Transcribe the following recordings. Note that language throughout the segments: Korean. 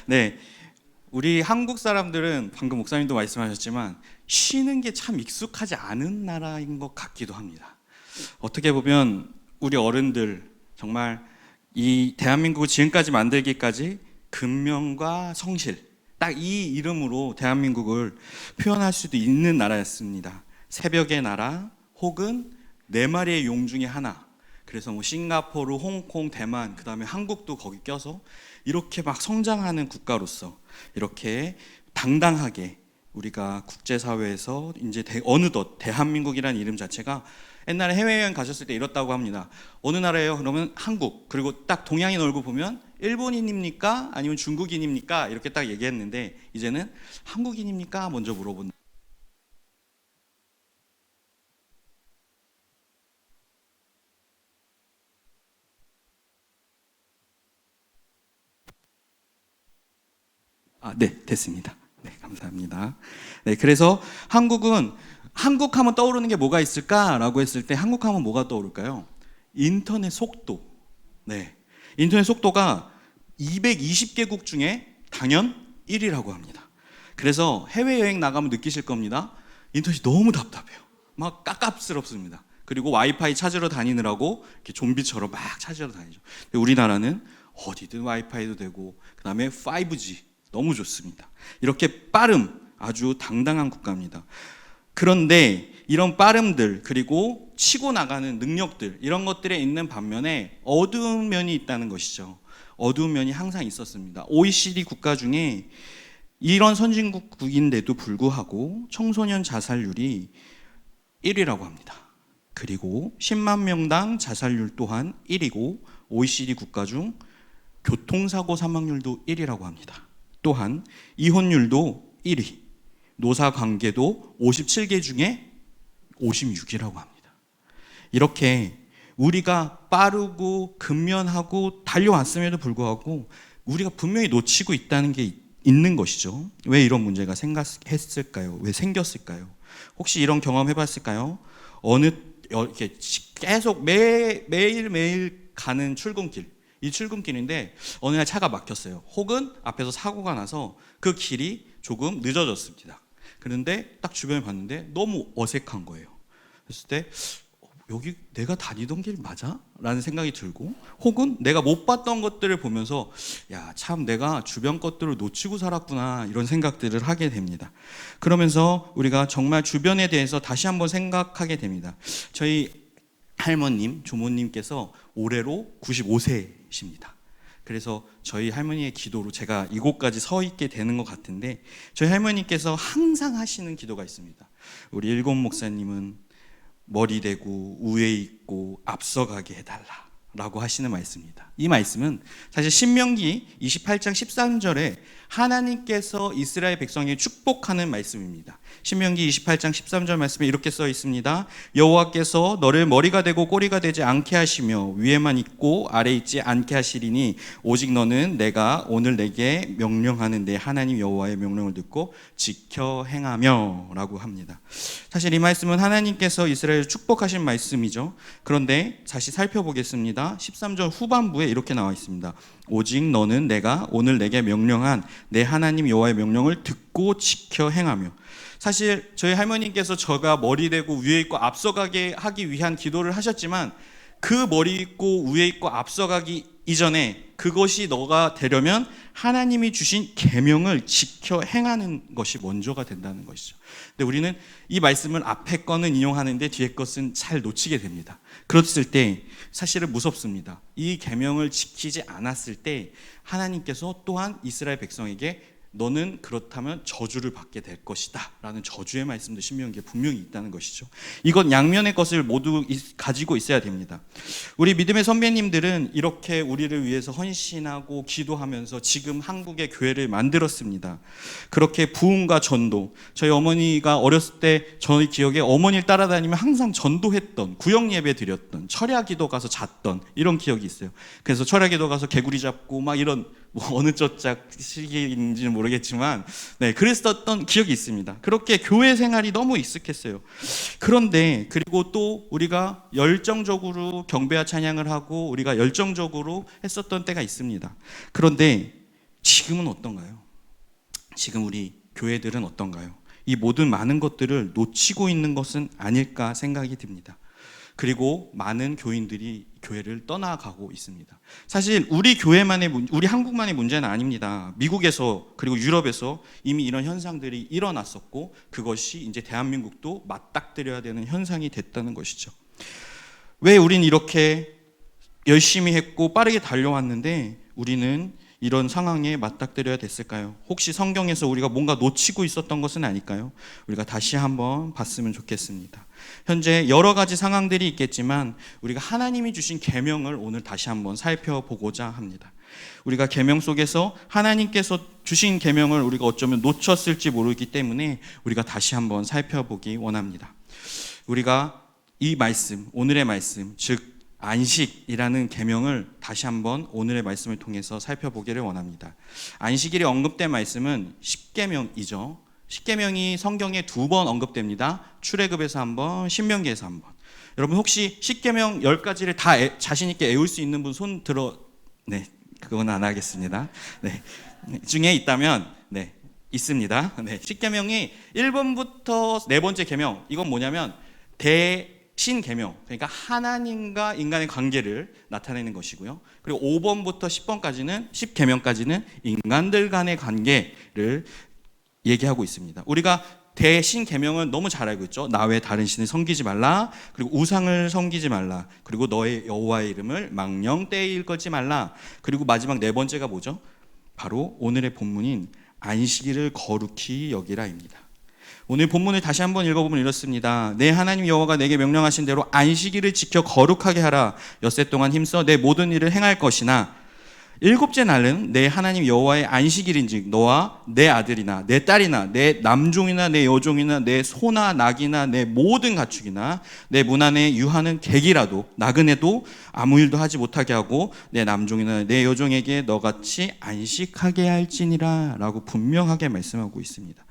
네, 우리 한국 사람들은 방금 목사님도 말씀하셨지만 쉬는 게 참 익숙하지 않은 나라인 것 같기도 합니다. 어떻게 보면 우리 어른들 정말 이 대한민국을 지금까지 만들기까지 근면과 성실, 딱 이 이름으로 대한민국을 표현할 수도 있는 나라였습니다. 새벽의 나라 혹은 네 마리의 용 중에 하나. 그래서 뭐 싱가포르, 홍콩, 대만, 그 다음에 한국도 거기 껴서 이렇게 막 성장하는 국가로서 이렇게 당당하게 우리가 국제사회에서 이제 어느덧 대한민국이라는 이름 자체가, 옛날에 해외여행 가셨을 때 이렇다고 합니다. 어느 나라예요? 그러면 한국. 그리고 딱 동양인 얼굴 보면 일본인입니까? 아니면 중국인입니까? 이렇게 딱 얘기했는데 이제는 한국인입니까? 먼저 물어본다. 네, 됐습니다. 네, 감사합니다. 네, 그래서 한국 하면 떠오르는 게 뭐가 있을까라고 했을 때 한국 하면 뭐가 떠오를까요? 인터넷 속도. 네. 인터넷 속도가 220개국 중에 당연 1위라고 합니다. 그래서 해외여행 나가면 느끼실 겁니다. 인터넷이 너무 답답해요. 막 깝깝스럽습니다. 그리고 와이파이 찾으러 다니느라고 이렇게 좀비처럼 막 찾으러 다니죠. 근데 우리나라는 어디든 와이파이도 되고, 그 다음에 5G 너무 좋습니다. 이렇게 빠름, 아주 당당한 국가입니다. 그런데 이런 빠름들, 그리고 치고 나가는 능력들, 이런 것들에 있는 반면에 어두운 면이 있다는 것이죠. 어두운 면이 항상 있었습니다. OECD 국가 중에 이런 선진국인데도 불구하고 청소년 자살률이 1위라고 합니다. 그리고 10만 명당 자살률 또한 1위고, OECD 국가 중 교통사고 사망률도 1위라고 합니다. 또한 이혼율도 1위, 노사관계도 57개 중에 56이라고 합니다. 이렇게 우리가 빠르고 근면하고 달려왔음에도 불구하고 우리가 분명히 놓치고 있다는 게 있는 것이죠. 왜 이런 문제가 생겼을까요? 왜 생겼을까요? 혹시 이런 경험 해봤을까요? 이렇게 계속 매일매일 가는 출근길, 이 출근길인데 어느 날 차가 막혔어요. 혹은 앞에서 사고가 나서 그 길이 조금 늦어졌습니다. 그런데 딱 주변을 봤는데 너무 어색한 거예요. 그랬을 때 여기 내가 다니던 길 맞아? 라는 생각이 들고, 혹은 내가 못 봤던 것들을 보면서 야, 참 내가 주변 것들을 놓치고 살았구나, 이런 생각들을 하게 됩니다. 그러면서 우리가 정말 주변에 대해서 다시 한번 생각하게 됩니다. 저희 할머님, 조모님께서 올해로 95세십니다. 그래서 저희 할머니의 기도로 제가 이곳까지 서 있게 되는 것 같은데, 저희 할머니께서 항상 하시는 기도가 있습니다. 우리 일곱 목사님은 머리 대고 우에 있고 앞서가게 해달라 라고 하시는 말씀입니다. 이 말씀은 사실 신명기 28장 13절에 하나님께서 이스라엘 백성에게 축복하는 말씀입니다. 신명기 28장 13절 말씀에 이렇게 써 있습니다. 여호와께서 너를 머리가 되고 꼬리가 되지 않게 하시며 위에만 있고 아래 있지 않게 하시리니 오직 너는 내가 오늘 내게 명령하는 내 하나님 여호와의 명령을 듣고 지켜 행하며 라고 합니다. 사실 이 말씀은 하나님께서 이스라엘을 축복하신 말씀이죠. 그런데 다시 살펴보겠습니다. 13절 후반부에 이렇게 나와 있습니다. 오직 너는 내가 오늘 내게 명령한 내 하나님 여호와의 명령을 듣고 지켜 행하며. 사실 저희 할머니께서 저가 머리 대고 위에 있고 앞서가게 하기 위한 기도를 하셨지만, 그 머리 있고 위에 있고 앞서가기 이전에 그것이 너가 되려면 하나님이 주신 계명을 지켜 행하는 것이 먼저가 된다는 것이죠. 근데 우리는 이 말씀을 앞에 거는 인용하는데 뒤에 것은 잘 놓치게 됩니다. 그랬을 때 사실은 무섭습니다. 이 계명을 지키지 않았을 때 하나님께서 또한 이스라엘 백성에게 너는 그렇다면 저주를 받게 될 것이다 라는 저주의 말씀도 신명기에 분명히 있다는 것이죠. 이건 양면의 것을 모두 가지고 있어야 됩니다. 우리 믿음의 선배님들은 이렇게 우리를 위해서 헌신하고 기도하면서 지금 한국의 교회를 만들었습니다. 그렇게 부흥과 전도, 저희 어머니가 어렸을 때 저희 기억에 어머니를 따라다니면 항상 전도했던, 구역 예배 드렸던, 철야 기도 가서 잤던 이런 기억이 있어요. 그래서 철야 기도 가서 개구리 잡고 막 이런, 어느 쪽짝 시기인지는 모르겠지만 그랬었던 기억이 있습니다. 그렇게 교회 생활이 너무 익숙했어요. 그런데 그리고 또 우리가 열정적으로 경배와 찬양을 하고 우리가 열정적으로 했었던 때가 있습니다. 그런데 지금은 어떤가요? 지금 우리 교회들은 어떤가요? 이 모든 많은 것들을 놓치고 있는 것은 아닐까 생각이 듭니다. 그리고 많은 교인들이 교회를 떠나가고 있습니다. 사실 우리 교회만의 우리 한국만의 문제는 아닙니다. 미국에서 그리고 유럽에서 이미 이런 현상들이 일어났었고 그것이 이제 대한민국도 맞닥뜨려야 되는 현상이 됐다는 것이죠. 왜 우린 이렇게 열심히 했고 빠르게 달려왔는데 우리는 이런 상황에 맞닥뜨려야 됐을까요? 혹시 성경에서 우리가 뭔가 놓치고 있었던 것은 아닐까요? 우리가 다시 한번 봤으면 좋겠습니다. 현재 여러 가지 상황들이 있겠지만 우리가 하나님이 주신 계명을 오늘 다시 한번 살펴보고자 합니다. 우리가 계명 속에서 하나님께서 주신 계명을 우리가 어쩌면 놓쳤을지 모르기 때문에 우리가 다시 한번 살펴보기 원합니다. 우리가 이 말씀, 오늘의 말씀, 즉 안식이라는 계명을 다시 한번 오늘의 말씀을 통해서 살펴보기를 원합니다. 안식일이 언급된 말씀은 십계명이죠. 십계명이 성경에 2번 언급됩니다. 출애굽에서 한 번, 신명기에서 한 번. 여러분 혹시 십계명 10가지를 다 자신 있게 외울 수 있는 분 손 들어. 네, 그건 안 하겠습니다. 네, 중에 있다면 네, 있습니다. 네, 십계명이 1번부터 네 번째 계명, 이건 뭐냐면 신계명, 그러니까 하나님과 인간의 관계를 나타내는 것이고요. 그리고 5번부터 10번까지는 10계명까지는 인간들 간의 관계를 얘기하고 있습니다. 우리가 대신계명은 너무 잘 알고 있죠. 나 외 다른 신을 섬기지 말라. 그리고 우상을 섬기지 말라. 그리고 너의 여호와의 이름을 망령되이 일컫지 말라. 그리고 마지막 네 번째가 뭐죠? 바로 오늘의 본문인 안식일을 거룩히 여기라입니다. 오늘 본문을 다시 한번 읽어보면 이렇습니다. 내 하나님 여호와가 내게 명령하신 대로 안식일을 지켜 거룩하게 하라. 엿새 동안 힘써 내 모든 일을 행할 것이나 일곱째 날은 내 하나님 여호와의 안식일인즉 너와 내 아들이나 내 딸이나 내 남종이나 내 여종이나 내 소나 낙이나 내 모든 가축이나 내 문 안에 유하는 객이라도 나그네도 아무 일도 하지 못하게 하고 내 남종이나 내 여종에게 너같이 안식하게 할지니라 라고 분명하게 말씀하고 있습니다.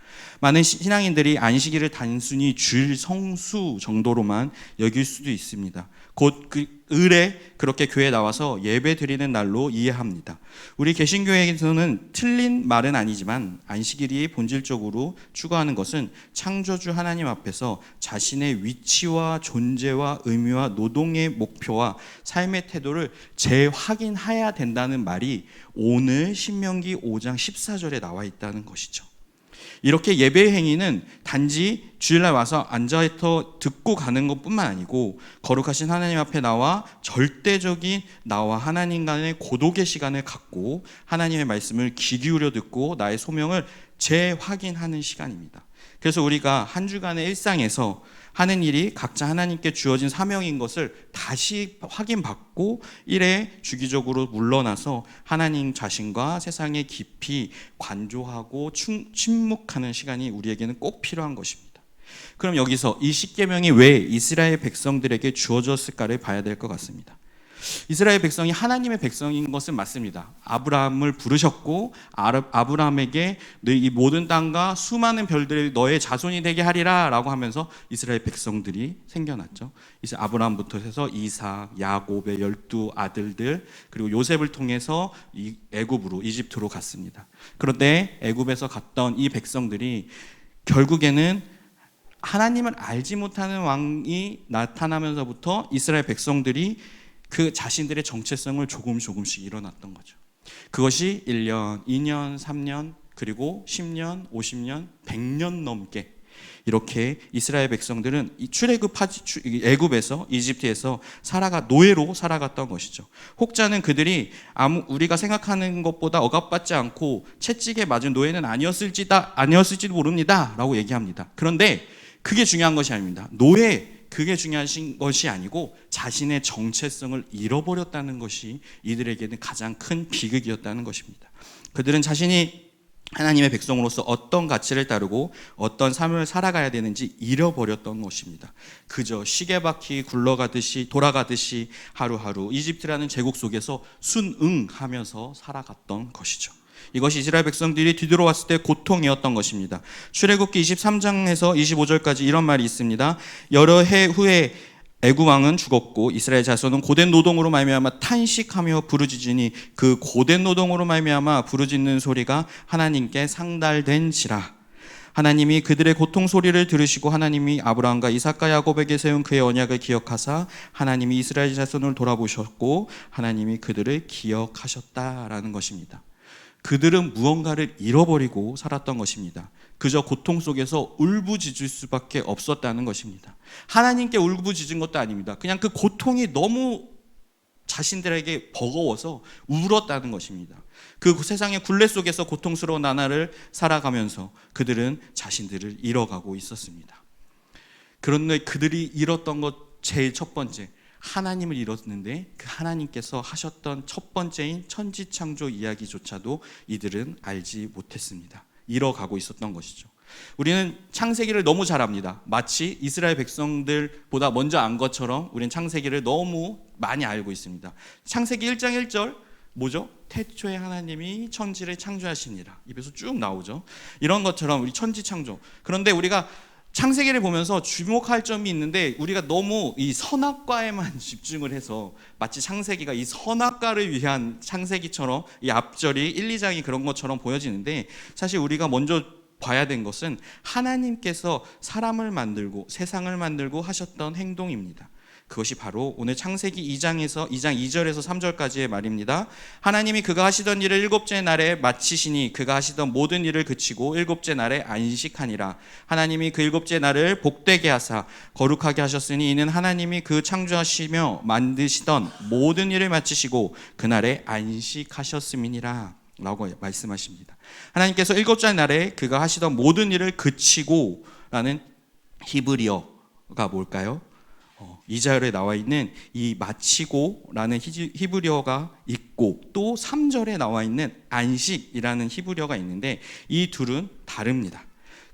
많은 신앙인들이 안식일을 단순히 주일 성수 정도로만 여길 수도 있습니다. 곧 그 을에 그렇게 교회에 나와서 예배 드리는 날로 이해합니다. 우리 개신교회에서는 틀린 말은 아니지만 안식일이 본질적으로 추구하는 것은 창조주 하나님 앞에서 자신의 위치와 존재와 의미와 노동의 목표와 삶의 태도를 재확인해야 된다는 말이 오늘 신명기 5장 14절에 나와 있다는 것이죠. 이렇게 예배 행위는 단지 주일날 와서 앉아서 듣고 가는 것뿐만 아니고 거룩하신 하나님 앞에 나와 절대적인 나와 하나님 간의 고독의 시간을 갖고 하나님의 말씀을 귀 기울여 듣고 나의 소명을 재확인하는 시간입니다. 그래서 우리가 한 주간의 일상에서 하는 일이 각자 하나님께 주어진 사명인 것을 다시 확인받고 일에 주기적으로 물러나서 하나님 자신과 세상에 깊이 관조하고 침묵하는 시간이 우리에게는 꼭 필요한 것입니다. 그럼 여기서 이 십계명이 왜 이스라엘 백성들에게 주어졌을까를 봐야 될 것 같습니다. 이스라엘 백성이 하나님의 백성인 것은 맞습니다. 아브라함을 부르셨고 아브라함에게 이 모든 땅과 수많은 별들이 너의 자손이 되게 하리라 라고 하면서 이스라엘 백성들이 생겨났죠. 이제 아브라함부터 해서 이삭, 야곱의 12 아들들 그리고 요셉을 통해서 애굽으로 이집트로 갔습니다. 그런데 애굽에서 갔던 이 백성들이 결국에는 하나님을 알지 못하는 왕이 나타나면서부터 이스라엘 백성들이 그 자신들의 정체성을 조금씩 일어났던 거죠. 그것이 1년, 2년, 3년, 그리고 10년, 50년, 100년 넘게 이렇게 이스라엘 백성들은 애굽에서 이집트에서 노예로 살아갔던 것이죠. 혹자는 그들이 우리가 생각하는 것보다 억압받지 않고 채찍에 맞은 노예는 아니었을지도 모릅니다 라고 얘기합니다. 그런데 그게 중요한 것이 아닙니다. 그게 중요한 것이 아니고 자신의 정체성을 잃어버렸다는 것이 이들에게는 가장 큰 비극이었다는 것입니다. 그들은 자신이 하나님의 백성으로서 어떤 가치를 따르고 어떤 삶을 살아가야 되는지 잃어버렸던 것입니다. 그저 시계바퀴 돌아가듯이 하루하루 이집트라는 제국 속에서 순응하면서 살아갔던 것이죠. 이것이 이스라엘 백성들이 뒤돌아왔을 때 고통이었던 것입니다. 출애굽기 23장에서 25절까지 이런 말이 있습니다. 여러 해 후에 애굽 왕은 죽었고 이스라엘 자손은 고된 노동으로 말미암아 탄식하며 부르짖으니 그 고된 노동으로 말미암아 부르짖는 소리가 하나님께 상달된지라. 하나님이 그들의 고통 소리를 들으시고 하나님이 아브라함과 이삭과 야곱에게 세운 그의 언약을 기억하사 하나님이 이스라엘 자손을 돌아보셨고 하나님이 그들을 기억하셨다라는 것입니다. 그들은 무언가를 잃어버리고 살았던 것입니다. 그저 고통 속에서 울부짖을 수밖에 없었다는 것입니다. 하나님께 울부짖은 것도 아닙니다. 그냥 그 고통이 너무 자신들에게 버거워서 울었다는 것입니다. 그 세상의 굴레 속에서 고통스러운 나날을 살아가면서 그들은 자신들을 잃어가고 있었습니다. 그런데 그들이 잃었던 것 제일 첫 번째, 하나님을 잃었는데 그 하나님께서 하셨던 첫 번째인 천지창조 이야기조차도 이들은 알지 못했습니다. 잃어가고 있었던 것이죠. 우리는 창세기를 너무 잘 압니다. 마치 이스라엘 백성들보다 먼저 안 것처럼 우리는 창세기를 너무 많이 알고 있습니다. 창세기 1장 1절 뭐죠? 태초에 하나님이 천지를 창조하시니라. 입에서 쭉 나오죠. 이런 것처럼 우리 천지창조. 그런데 우리가 창세기를 보면서 주목할 점이 있는데 우리가 너무 이 선악과에만 집중을 해서 마치 창세기가 이 선악과를 위한 창세기처럼 이 앞절이 1, 2장이 그런 것처럼 보여지는데 사실 우리가 먼저 봐야 된 것은 하나님께서 사람을 만들고 세상을 만들고 하셨던 행동입니다. 그것이 바로 오늘 창세기 2장에서 2장 2절에서 3절까지의 말입니다. 하나님이 그가 하시던 일을 일곱째 날에 마치시니 그가 하시던 모든 일을 그치고 일곱째 날에 안식하니라. 하나님이 그 일곱째 날을 복되게 하사 거룩하게 하셨으니 이는 하나님이 그 창조하시며 만드시던 모든 일을 마치시고 그날에 안식하셨음이니라 라고 말씀하십니다. 하나님께서 일곱째 날에 그가 하시던 모든 일을 그치고 라는 히브리어가 뭘까요? 2절에 나와 있는 이 마치고라는 히브리어가 있고 또 3절에 나와 있는 안식이라는 히브리어가 있는데 이 둘은 다릅니다.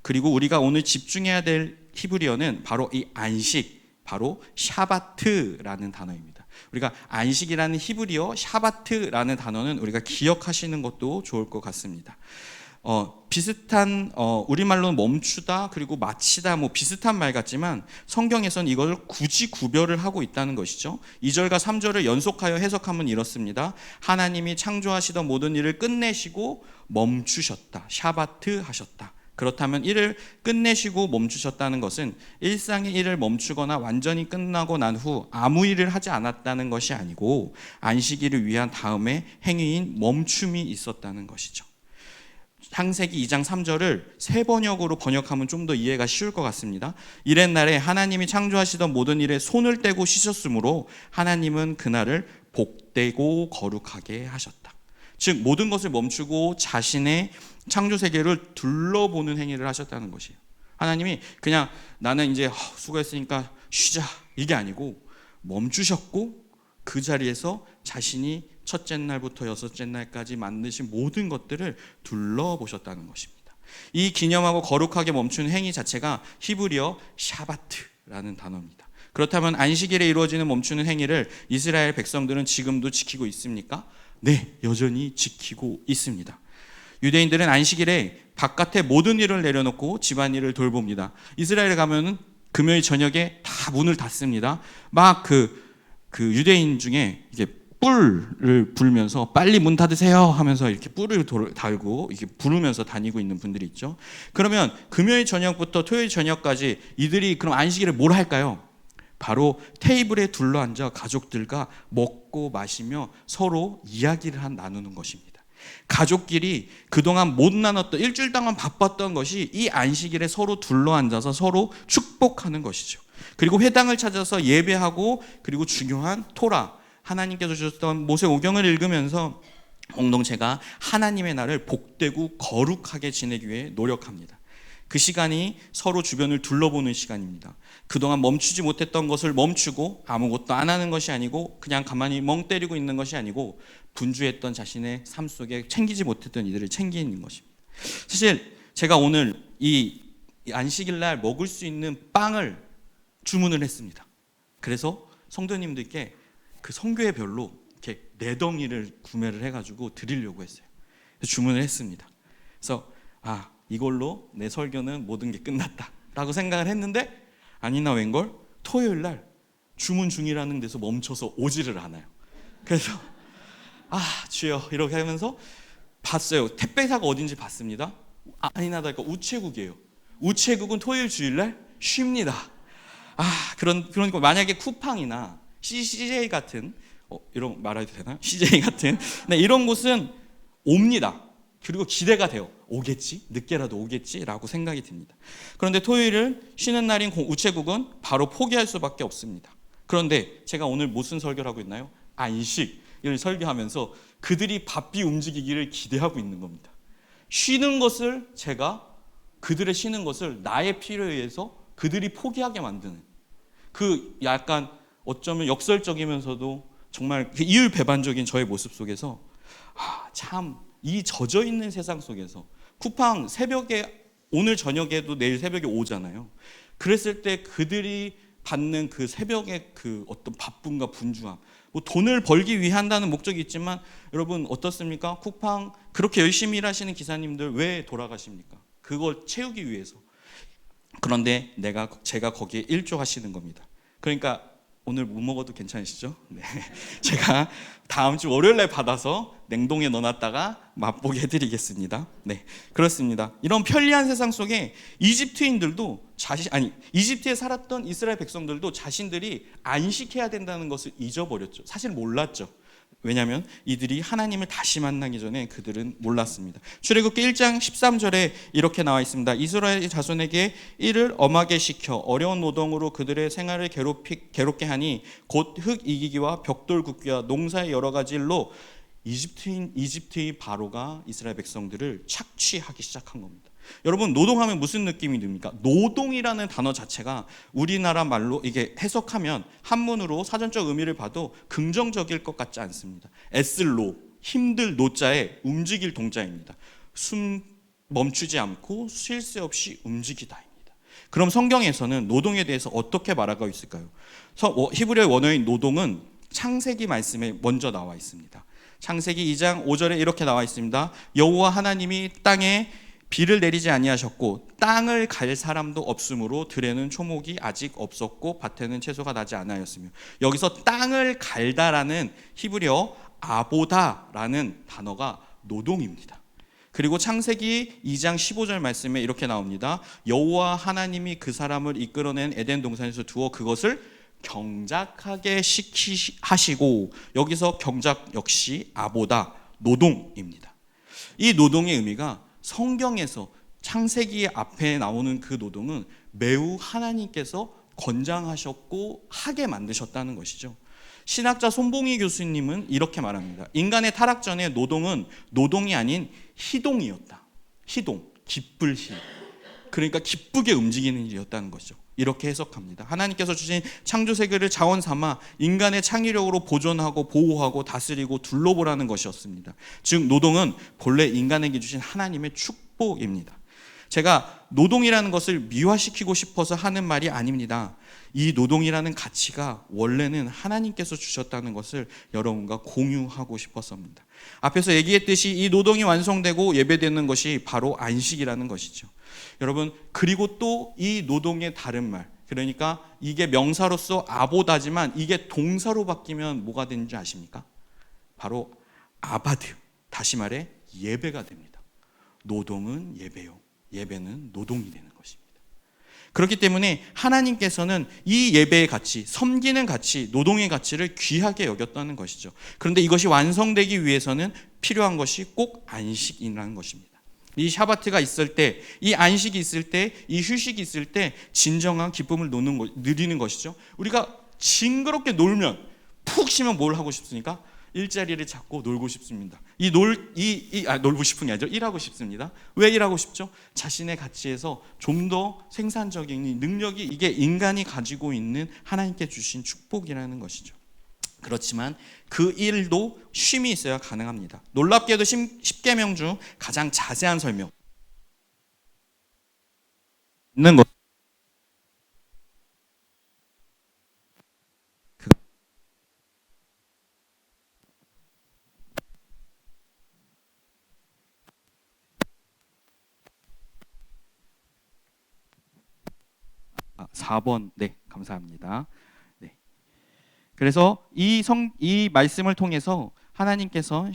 그리고 우리가 오늘 집중해야 될 히브리어는 바로 이 안식, 바로 샤바트라는 단어입니다. 우리가 안식이라는 히브리어 샤바트라는 단어는 우리가 기억하시는 것도 좋을 것 같습니다. 비슷한 우리말로는 멈추다 그리고 마치다 뭐 비슷한 말 같지만 성경에서는 이걸 굳이 구별을 하고 있다는 것이죠. 2절과 3절을 연속하여 해석하면 이렇습니다. 하나님이 창조하시던 모든 일을 끝내시고 멈추셨다. 샤바트 하셨다. 그렇다면 일을 끝내시고 멈추셨다는 것은 일상의 일을 멈추거나 완전히 끝나고 난 후 아무 일을 하지 않았다는 것이 아니고 안식일을 위한 다음의 행위인 멈춤이 있었다는 것이죠. 창세기 2장 3절을 세 번역으로 번역하면 좀 더 이해가 쉬울 것 같습니다. 이랬날에 하나님이 창조하시던 모든 일에 손을 떼고 쉬셨으므로 하나님은 그날을 복되고 거룩하게 하셨다. 즉 모든 것을 멈추고 자신의 창조 세계를 둘러보는 행위를 하셨다는 것이에요. 하나님이 그냥 나는 이제 수고했으니까 쉬자 이게 아니고 멈추셨고 그 자리에서 자신이 첫째 날부터 여섯째 날까지 만드신 모든 것들을 둘러보셨다는 것입니다. 이 기념하고 거룩하게 멈추는 행위 자체가 히브리어 샤바트라는 단어입니다. 그렇다면 안식일에 이루어지는 멈추는 행위를 이스라엘 백성들은 지금도 지키고 있습니까? 네, 여전히 지키고 있습니다. 유대인들은 안식일에 바깥에 모든 일을 내려놓고 집안일을 돌봅니다. 이스라엘에 가면은 금요일 저녁에 다 문을 닫습니다. 막 그 유대인 중에 이게 뿔을 불면서 빨리 문 닫으세요 하면서 이렇게 뿔을 달고 이렇게 부르면서 다니고 있는 분들이 있죠. 그러면 금요일 저녁부터 토요일 저녁까지 이들이 그럼 안식일에 뭘 할까요? 바로 테이블에 둘러앉아 가족들과 먹고 마시며 서로 이야기를 나누는 것입니다. 가족끼리 그동안 못 나눴던 일주일 동안 바빴던 것이 이 안식일에 서로 둘러앉아서 서로 축복하는 것이죠. 그리고 회당을 찾아서 예배하고 그리고 중요한 토라 하나님께서 주셨던 모세오경을 읽으면서 공동체가 하나님의 날을 복되고 거룩하게 지내기 위해 노력합니다. 그 시간이 서로 주변을 둘러보는 시간입니다. 그동안 멈추지 못했던 것을 멈추고 아무것도 안 하는 것이 아니고 그냥 가만히 멍 때리고 있는 것이 아니고 분주했던 자신의 삶 속에 챙기지 못했던 이들을 챙기는 것입니다. 사실 제가 오늘 이 안식일 날 먹을 수 있는 빵을 주문을 했습니다. 그래서 성도님들께 그 성교회별로 이렇게 4덩이를 구매를 해가지고 드리려고 했어요. 주문을 했습니다. 그래서 이걸로 내 설교는 모든 게 끝났다라고 생각을 했는데 아니나 웬걸 토요일 날 주문 중이라는 데서 멈춰서 오지를 않아요. 그래서 주여 이렇게 하면서 봤어요. 택배사가 어딘지 봤습니다. 아니나 다를까 우체국이에요. 우체국은 토요일 주일날 쉽니다. 그러니까 만약에 쿠팡이나 CJ 같은 이런 말해도 되나요? CJ 같은 이런 곳은 옵니다. 그리고 기대가 돼요. 오겠지? 늦게라도 오겠지라고 생각이 듭니다. 그런데 토요일을 쉬는 날인 우체국은 바로 포기할 수밖에 없습니다. 그런데 제가 오늘 무슨 설교를 하고 있나요? 안식을 설교하면서 그들이 바삐 움직이기를 기대하고 있는 겁니다. 쉬는 것을 그들의 쉬는 것을 나의 필요에 의해서 그들이 포기하게 만드는 그 약간 어쩌면 역설적이면서도 정말 이율배반적인 저의 모습 속에서 참 이 젖어 있는 세상 속에서 쿠팡 새벽에 오늘 저녁에도 내일 새벽에 오잖아요. 그랬을 때 그들이 받는 그 새벽의 그 어떤 바쁨과 분주함, 뭐 돈을 벌기 위해 한다는 목적이 있지만 여러분 어떻습니까? 쿠팡 그렇게 열심히 일하시는 기사님들 왜 돌아가십니까? 그걸 채우기 위해서. 그런데 제가 거기에 일조하시는 겁니다. 그러니까 오늘 못 먹어도 괜찮으시죠? 네. 제가 다음 주 월요일날 받아서 냉동에 넣어놨다가 맛보게 해드리겠습니다. 네, 그렇습니다. 이런 편리한 세상 속에 이집트에 살았던 이스라엘 백성들도 자신들이 안식해야 된다는 것을 잊어버렸죠. 사실 몰랐죠. 왜냐하면 이들이 하나님을 다시 만나기 전에 그들은 몰랐습니다. 출애굽기 1장 13절에 이렇게 나와 있습니다. 이스라엘 자손에게 이를 엄하게 시켜 어려운 노동으로 그들의 생활을 괴롭게 하니 곧 흙 이기기와 벽돌 굽기와 농사의 여러 가지 일로 이집트의 바로가 이스라엘 백성들을 착취하기 시작한 겁니다. 여러분 노동하면 무슨 느낌이 듭니까? 노동이라는 단어 자체가 우리나라 말로 이게 해석하면 한문으로 사전적 의미를 봐도 긍정적일 것 같지 않습니다. 에슬로 힘들 노자에 움직일 동자입니다. 숨 멈추지 않고 쉴 새 없이 움직이다입니다. 그럼 성경에서는 노동에 대해서 어떻게 말하고 있을까요? 히브리어 원어인 노동은 창세기 말씀에 먼저 나와 있습니다. 창세기 2장 5절에 이렇게 나와 있습니다. 여호와 하나님이 땅에 비를 내리지 아니하셨고 땅을 갈 사람도 없으므로 들에는 초목이 아직 없었고 밭에는 채소가 나지 않았으며 여기서 땅을 갈다라는 히브리어 아보다라는 단어가 노동입니다. 그리고 창세기 2장 15절 말씀에 이렇게 나옵니다. 여호와 하나님이 그 사람을 이끌어낸 에덴 동산에서 두어 그것을 경작하게 하시고 여기서 경작 역시 아보다 노동입니다. 이 노동의 의미가 성경에서 창세기 앞에 나오는 그 노동은 매우 하나님께서 권장하셨고 하게 만드셨다는 것이죠. 신학자 손봉희 교수님은 이렇게 말합니다. 인간의 타락 전에 노동은 노동이 아닌 희동이었다. 희동, 기쁠 희. 그러니까 기쁘게 움직이는 일이었다는 것이죠. 이렇게 해석합니다. 하나님께서 주신 창조 세계를 자원 삼아 인간의 창의력으로 보존하고 보호하고 다스리고 둘러보라는 것이었습니다. 즉 노동은 본래 인간에게 주신 하나님의 축복입니다. 제가 노동이라는 것을 미화시키고 싶어서 하는 말이 아닙니다. 이 노동이라는 가치가 원래는 하나님께서 주셨다는 것을 여러분과 공유하고 싶었습니다. 앞에서 얘기했듯이 이 노동이 완성되고 예배되는 것이 바로 안식이라는 것이죠. 여러분 그리고 또 이 노동의 다른 말, 그러니까 이게 명사로서 아보다지만 이게 동사로 바뀌면 뭐가 되는지 아십니까? 바로 아바드, 다시 말해 예배가 됩니다. 노동은 예배요, 예배는 노동이 되는 것입니다. 그렇기 때문에 하나님께서는 이 예배의 가치, 섬기는 가치, 노동의 가치를 귀하게 여겼다는 것이죠. 그런데 이것이 완성되기 위해서는 필요한 것이 꼭 안식이라는 것입니다. 이 샤바트가 있을 때, 이 안식이 있을 때, 이 휴식이 있을 때 진정한 기쁨을 누리는 것이죠. 우리가 징그럽게 놀면, 푹 쉬면 뭘 하고 싶습니까? 일자리를 찾고 놀고 싶습니다. 놀고 싶은 게 아니죠. 일하고 싶습니다. 왜 일하고 싶죠? 자신의 가치에서 좀 더 생산적인 능력이 이게 인간이 가지고 있는 하나님께 주신 축복이라는 것이죠. 그렇지만 그 일도 쉼이 있어야 가능합니다. 놀랍게도 10계명 중 가장 자세한 설명 있는 것. 4번. 네, 감사합니다. 네. 그래서 이 말씀을 통해서 하나님께서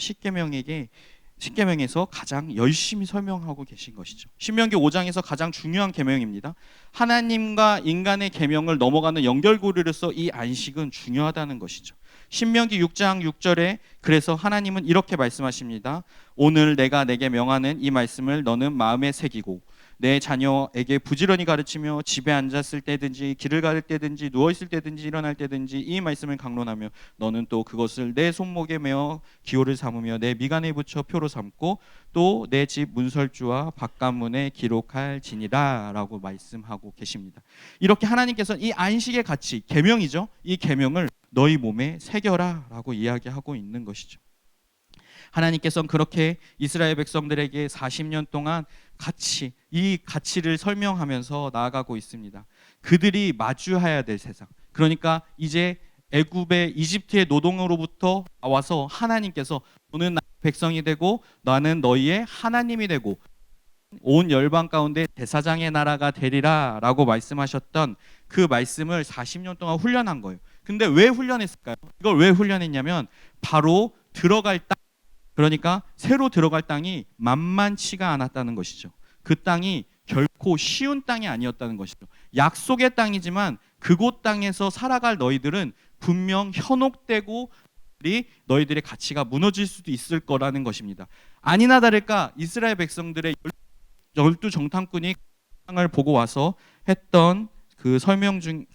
십계명에서 가장 열심히 설명하고 계신 것이죠. 신명기 5장에서 가장 중요한 계명입니다. 하나님과 인간의 계명을 넘어가는 연결고리로서 이 안식은 중요하다는 것이죠. 신명기 6장 6절에 그래서 하나님은 이렇게 말씀하십니다. 오늘 내가 내게 명하는 이 말씀을 너는 마음에 새기고 내 자녀에게 부지런히 가르치며 집에 앉았을 때든지 길을 가를 때든지 누워있을 때든지 일어날 때든지 이 말씀을 강론하며 너는 또 그것을 내 손목에 메어 기호를 삼으며 내 미간에 붙여 표로 삼고 또 내 집 문설주와 바깥문에 기록할지니라 라고 말씀하고 계십니다. 이렇게 하나님께서는 이 안식의 가치, 계명이죠. 이 계명을 너희 몸에 새겨라 라고 이야기하고 있는 것이죠. 하나님께서는 그렇게 이스라엘 백성들에게 40년 동안 이 가치를 설명하면서 나아가고 있습니다. 그들이 마주해야 될 세상, 그러니까 이제 애굽의 이집트의 노동으로부터 나와서 하나님께서 너는 나의 백성이 되고 나는 너희의 하나님이 되고 온 열방 가운데 대사장의 나라가 되리라 라고 말씀하셨던 그 말씀을 40년 동안 훈련한 거예요. 근데 왜 훈련했을까요? 이걸 왜 훈련했냐면 바로 들어갈 땅, 그러니까 새로 들어갈 땅이 만만치가 않았다는 것이죠. 그 땅이 결코 쉬운 땅이 아니었다는 것이죠. 약속의 땅이지만 그곳 땅에서 살아갈 너희들은 분명 현혹되고 너희들의 가치가 무너질 수도 있을 거라는 것입니다. 아니나 다를까 이스라엘 백성들의 12정탐꾼이 땅을 보고 와서 했던 그 설명 중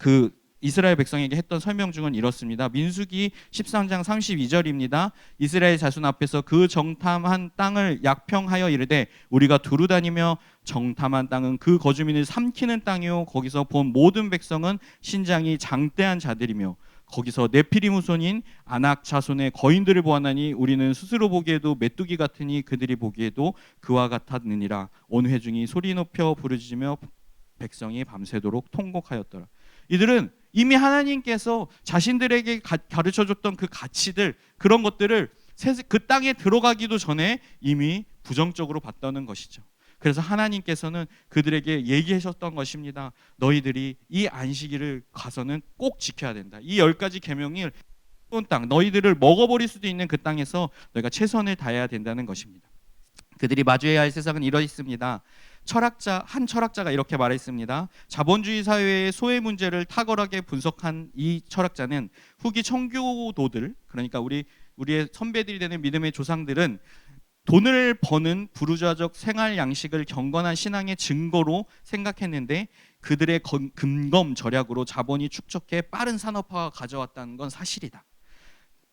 이스라엘 백성에게 했던 설명 중은 이렇습니다. 민수기 13장 32절입니다. 이스라엘 자손 앞에서 그 정탐한 땅을 약평하여 이르되 우리가 두루 다니며 정탐한 땅은 그 거주민을 삼키는 땅이요 거기서 본 모든 백성은 신장이 장대한 자들이며 거기서 네피림 후손인 아낙 자손의 거인들을 보았나니 우리는 스스로 보기에도 메뚜기 같으니 그들이 보기에도 그와 같았느니라. 온 회중이 소리 높여 부르짖으며 백성이 밤새도록 통곡하였더라. 이들은 이미 하나님께서 자신들에게 가르쳐줬던 그 가치들, 그런 것들을 그 땅에 들어가기도 전에 이미 부정적으로 봤다는 것이죠. 그래서 하나님께서는 그들에게 얘기하셨던 것입니다. 너희들이 이 안식일을 가서는 꼭 지켜야 된다. 이 10가지 계명을 땅, 너희들을 먹어버릴 수도 있는 그 땅에서 너희가 최선을 다해야 된다는 것입니다. 그들이 마주해야 할 세상은 이러했습니다. 한 철학자가 이렇게 말했습니다. 자본주의 사회의 소외 문제를 탁월하게 분석한 이 철학자는 후기 청교도들, 그러니까 우리의 선배들이 되는 믿음의 조상들은 돈을 버는 부르주아적 생활 양식을 경건한 신앙의 증거로 생각했는데 그들의 금검 절약으로 자본이 축적해 빠른 산업화가 가져왔다는 건 사실이다.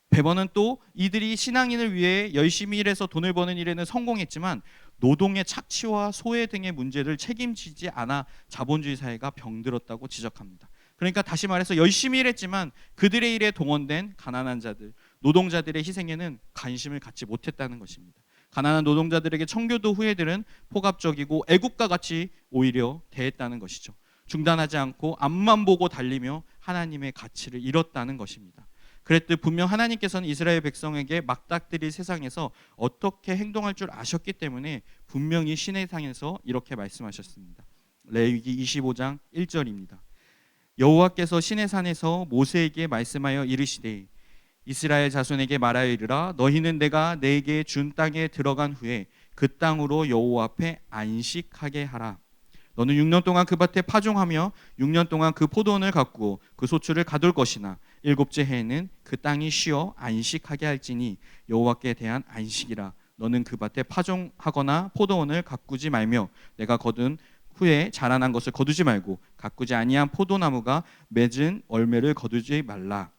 베버는 또 이들이 신앙인을 위해 열심히 일해서 돈을 버는 일에는 성공했지만 노동의 착취와 소외 등의 문제를 책임지지 않아 자본주의 사회가 병들었다고 지적합니다. 그러니까 다시 말해서 열심히 일했지만 그들의 일에 동원된 가난한 자들, 노동자들의 희생에는 관심을 갖지 못했다는 것입니다. 가난한 노동자들에게 청교도 후예들은 폭압적이고 애국가 같이 오히려 대했다는 것이죠. 중단하지 않고 앞만 보고 달리며 하나님의 가치를 잃었다는 것입니다. 그랬듯 분명 하나님께서는 이스라엘 백성에게 막닥뜨릴 세상에서 어떻게 행동할 줄 아셨기 때문에 분명히 시내상에서 이렇게 말씀하셨습니다. 레위기 25장 1절입니다. 여호와께서 시내산에서 모세에게 말씀하여 이르시되 이스라엘 자손에게 말하여 이르라 너희는 내가 내게 준 땅에 들어간 후에 그 땅으로 여호와 앞에 안식하게 하라. 너는 6년 동안 그 밭에 파종하며 6년 동안 그 포도원을 가꾸고 그 소출을 가둘 것이나 7째 해에는 그 땅이 쉬어 안식하게 할지니 여호와께 대한 안식이라. 너는 그 밭에 파종하거나 포도원을 가꾸지 말며 내가 거둔 후에 자라난 것을 거두지 말고 가꾸지 아니한 포도나무가 맺은 열매를 거두지 말라.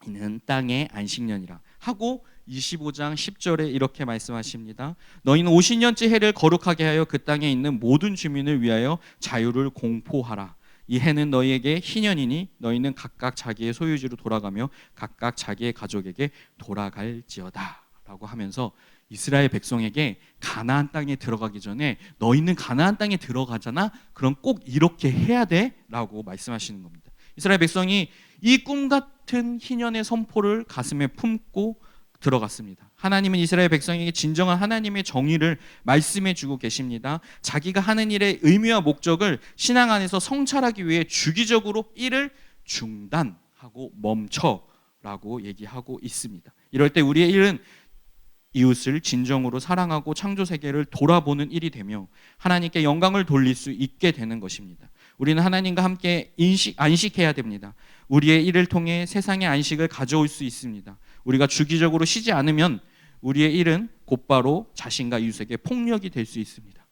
이는 땅의 안식년이라 하고 25장 10절에 이렇게 말씀하십니다. 너희는 50년째 해를 거룩하게 하여 그 땅에 있는 모든 주민을 위하여 자유를 공포하라. 이 해는 너희에게 희년이니 너희는 각각 자기의 소유지로 돌아가며 각각 자기의 가족에게 돌아갈지어다 라고 하면서 이스라엘 백성에게 가나안 땅에 들어가기 전에 너희는 가나안 땅에 들어가잖아? 그럼 꼭 이렇게 해야 돼? 라고 말씀하시는 겁니다. 이스라엘 백성이 이 꿈 같은 희년의 선포를 가슴에 품고 들어갔습니다. 하나님은 이스라엘 백성에게 진정한 하나님의 정의를 말씀해 주고 계십니다. 자기가 하는 일의 의미와 목적을 신앙 안에서 성찰하기 위해 주기적으로 일을 중단하고 멈춰 라고 얘기하고 있습니다. 이럴 때 우리의 일은 이웃을 진정으로 사랑하고 창조 세계를 돌아보는 일이 되며 하나님께 영광을 돌릴 수 있게 되는 것입니다. 우리는 하나님과 함께 안식해야 됩니다. 우리의 일을 통해 세상의 안식을 가져올 수 있습니다. 우리가 주기적으로 쉬지 않으면 우리의 일은 곧바로 자신과 이웃에게 폭력이 될 수 있습니다.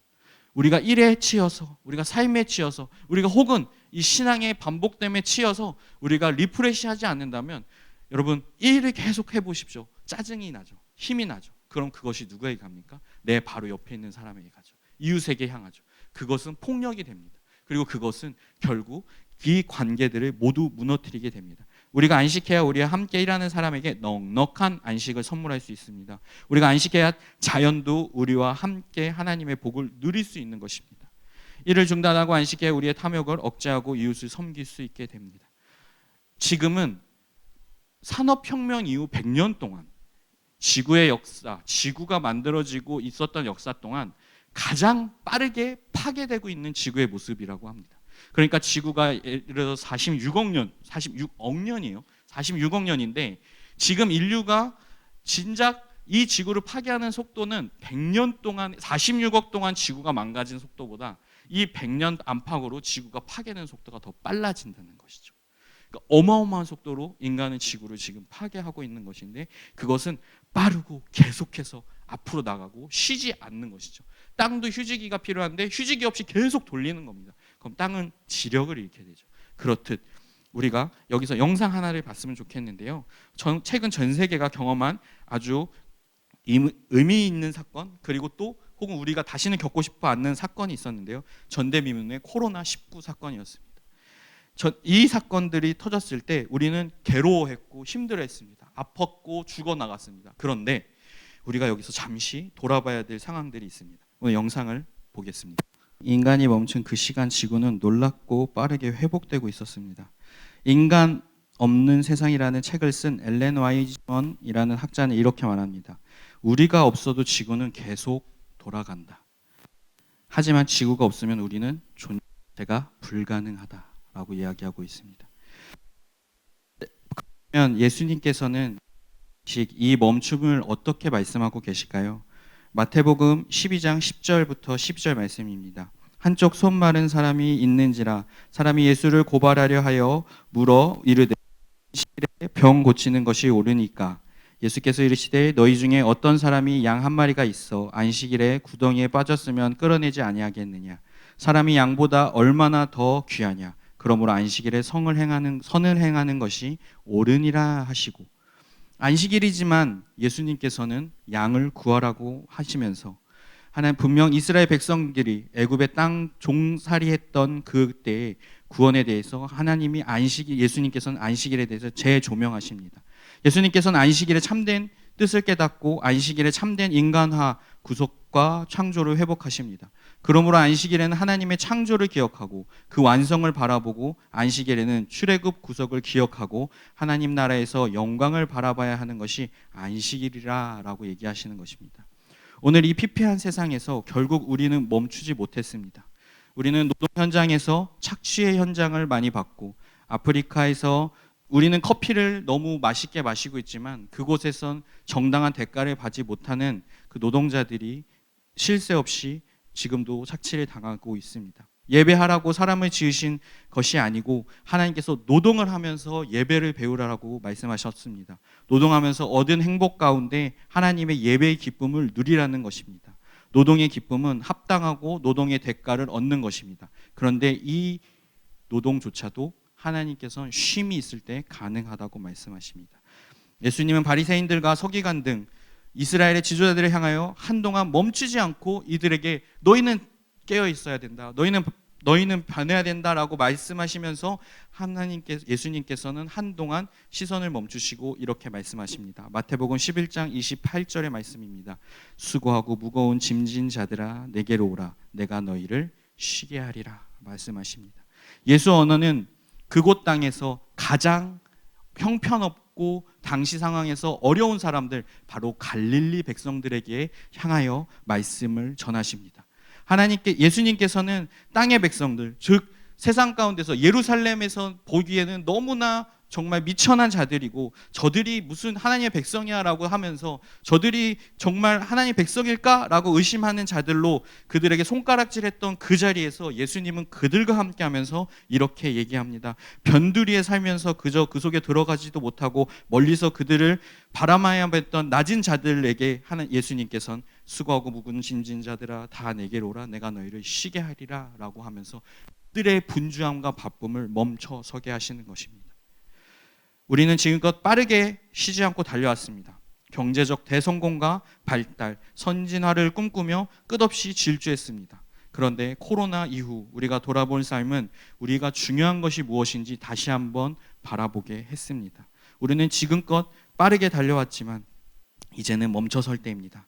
우리가 일에 치여서, 우리가 삶에 치여서, 우리가 혹은 이 신앙의 반복됨에 치여서 우리가 리프레시하지 않는다면 여러분 일을 계속 해보십시오. 짜증이 나죠. 힘이 나죠. 그럼 그것이 누구에게 갑니까? 내 바로 옆에 있는 사람에게 가죠. 이웃에게 향하죠. 그것은 폭력이 됩니다. 그리고 그것은 결국 이 관계들을 모두 무너뜨리게 됩니다. 우리가 안식해야 우리와 함께 일하는 사람에게 넉넉한 안식을 선물할 수 있습니다. 우리가 안식해야 자연도 우리와 함께 하나님의 복을 누릴 수 있는 것입니다. 이를 중단하고 안식해야 우리의 탐욕을 억제하고 이웃을 섬길 수 있게 됩니다. 지금은 산업혁명 이후 100년 동안 지구의 역사, 지구가 만들어지고 있었던 역사 동안 가장 빠르게 파괴되고 있는 지구의 모습이라고 합니다. 그러니까 지구가 예를 들어서 46억 년이에요. 46억 년인데 지금 인류가 진작 이 지구를 파괴하는 속도는 100년 동안 46억 동안 지구가 망가진 속도보다 이 100년 안팎으로 지구가 파괴되는 속도가 더 빨라진다는 것이죠. 그러니까 어마어마한 속도로 인간은 지구를 지금 파괴하고 있는 것인데 그것은 빠르고 계속해서 앞으로 나가고 쉬지 않는 것이죠. 땅도 휴지기가 필요한데 휴지기 없이 계속 돌리는 겁니다. 그럼 땅은 지력을 잃게 되죠. 그렇듯 우리가 여기서 영상 하나를 봤으면 좋겠는데요. 최근 전 세계가 경험한 아주 의미 있는 사건, 그리고 또 혹은 우리가 다시는 겪고 싶어 않는 사건이 있었는데요. 전대미문의 코로나19 사건이었습니다. 이 사건들이 터졌을 때 우리는 괴로워했고 힘들어했습니다. 아팠고 죽어나갔습니다. 그런데 우리가 여기서 잠시 돌아봐야 될 상황들이 있습니다. 오늘 영상을 보겠습니다. 인간이 멈춘 그 시간 지구는 놀랍고 빠르게 회복되고 있었습니다. 인간 없는 세상이라는 책을 쓴 엘렌 와이즈먼이라는 학자는 이렇게 말합니다. 우리가 없어도 지구는 계속 돌아간다. 하지만 지구가 없으면 우리는 존재가 불가능하다라고 이야기하고 있습니다. 그러면 예수님께서는 이 멈춤을 어떻게 말씀하고 계실까요? 마태복음 12장 10절부터 12절 말씀입니다. 한쪽 손 마른 사람이 있는지라 사람이 예수를 고발하려 하여 물어 이르되 병 고치는 것이 옳으니까 예수께서 이르시되 너희 중에 어떤 사람이 양 한 마리가 있어 안식일에 구덩이에 빠졌으면 끌어내지 아니하겠느냐 사람이 양보다 얼마나 더 귀하냐 그러므로 안식일에 선을 행하는 것이 옳으니라 하시고 안식일이지만 예수님께서는 양을 구하라고 하시면서 하나님 분명 이스라엘 백성들이 애굽의 땅 종살이했던 그때의 구원에 대해서 하나님이 예수님께서는 안식일에 대해서 재조명하십니다. 예수님께서는 안식일의 참된 뜻을 깨닫고 안식일의 참된 인간화 구속과 창조를 회복하십니다. 그러므로 안식일에는 하나님의 창조를 기억하고 그 완성을 바라보고 안식일에는 출애굽 구속을 기억하고 하나님 나라에서 영광을 바라봐야 하는 것이 안식일이라고 얘기하시는 것입니다. 오늘 이 피폐한 세상에서 결국 우리는 멈추지 못했습니다. 우리는 노동 현장에서 착취의 현장을 많이 봤고 아프리카에서 우리는 커피를 너무 맛있게 마시고 있지만 그곳에선 정당한 대가를 받지 못하는 그 노동자들이 쉴 새 없이 지금도 착취를 당하고 있습니다. 예배하라고 사람을 지으신 것이 아니고 하나님께서 노동을 하면서 예배를 배우라고 말씀하셨습니다. 노동하면서 얻은 행복 가운데 하나님의 예배의 기쁨을 누리라는 것입니다. 노동의 기쁨은 합당하고 노동의 대가를 얻는 것입니다. 그런데 이 노동조차도 하나님께서는 쉼이 있을 때 가능하다고 말씀하십니다. 예수님은 바리새인들과 서기관 등 이스라엘의 지도자들을 향하여 한동안 멈추지 않고 이들에게 너희는 깨어 있어야 된다. 너희는 변해야 된다라고 말씀하시면서 예수님께서는 한동안 시선을 멈추시고 이렇게 말씀하십니다. 마태복음 11장 28절의 말씀입니다. 수고하고 무거운 짐진 자들아 내게로 오라. 내가 너희를 쉬게 하리라 말씀하십니다. 예수 언어는 그곳 땅에서 가장 형편없고 당시 상황에서 어려운 사람들 바로 갈릴리 백성들에게 향하여 말씀을 전하십니다. 예수님께서는 땅의 백성들 즉 세상 가운데서 예루살렘에서 보기에는 너무나 정말 미천한 자들이고 저들이 무슨 하나님의 백성이야라고 하면서 저들이 정말 하나님의 백성일까라고 의심하는 자들로 그들에게 손가락질했던 그 자리에서 예수님은 그들과 함께하면서 이렇게 얘기합니다. 변두리에 살면서 그저 그 속에 들어가지도 못하고 멀리서 그들을 바라봐야만 했던 낮은 자들에게 하는 예수님께서는 수고하고 무거운 짐진 자들아 다 내게로 오라 내가 너희를 쉬게 하리라 라고 하면서 그들의 분주함과 바쁨을 멈춰 서게 하시는 것입니다. 우리는 지금껏 빠르게 쉬지 않고 달려왔습니다. 경제적 대성공과 발달, 선진화를 꿈꾸며 끝없이 질주했습니다. 그런데 코로나 이후 우리가 돌아볼 삶은 우리가 중요한 것이 무엇인지 다시 한번 바라보게 했습니다. 우리는 지금껏 빠르게 달려왔지만 이제는 멈춰설 때입니다.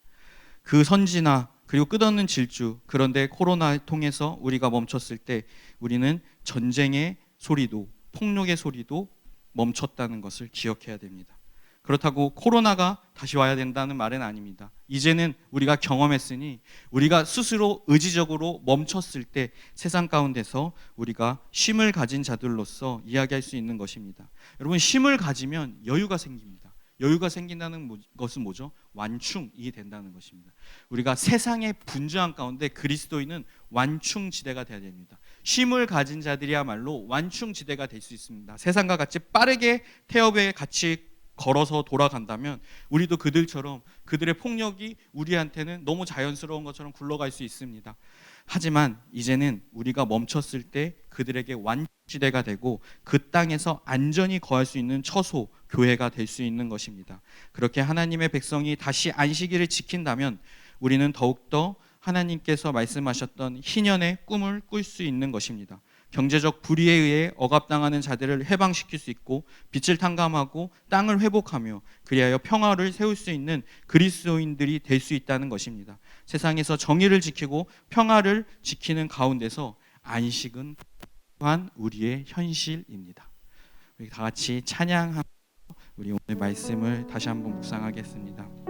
그 선진화 그리고 끝없는 질주, 그런데 코로나 통해서 우리가 멈췄을 때 우리는 전쟁의 소리도 폭력의 소리도 멈췄다는 것을 기억해야 됩니다. 그렇다고 코로나가 다시 와야 된다는 말은 아닙니다. 이제는 우리가 경험했으니 우리가 스스로 의지적으로 멈췄을 때 세상 가운데서 우리가 쉼을 가진 자들로서 이야기할 수 있는 것입니다. 여러분, 쉼을 가지면 여유가 생깁니다. 여유가 생긴다는 것은 뭐죠? 완충이 된다는 것입니다. 우리가 세상의 분주한 가운데 그리스도인은 완충지대가 되어야 됩니다. 쉼을 가진 자들이야말로 완충지대가 될 수 있습니다. 세상과 같이 빠르게 태엽에 같이 걸어서 돌아간다면 우리도 그들처럼 그들의 폭력이 우리한테는 너무 자연스러운 것처럼 굴러갈 수 있습니다. 하지만 이제는 우리가 멈췄을 때 그들에게 완충지대가 되고 그 땅에서 안전히 거할 수 있는 처소, 교회가 될 수 있는 것입니다. 그렇게 하나님의 백성이 다시 안식일을 지킨다면 우리는 더욱더 하나님께서 말씀하셨던 희년의 꿈을 꿀 수 있는 것입니다. 경제적 불의에 의해 억압당하는 자들을 해방시킬 수 있고 빛을 탕감하고 땅을 회복하며 그리하여 평화를 세울 수 있는 그리스도인들이 될 수 있다는 것입니다. 세상에서 정의를 지키고 평화를 지키는 가운데서 안식은 또한 우리의 현실입니다. 우리 다 같이 찬양하며 우리 오늘 말씀을 다시 한번 묵상하겠습니다.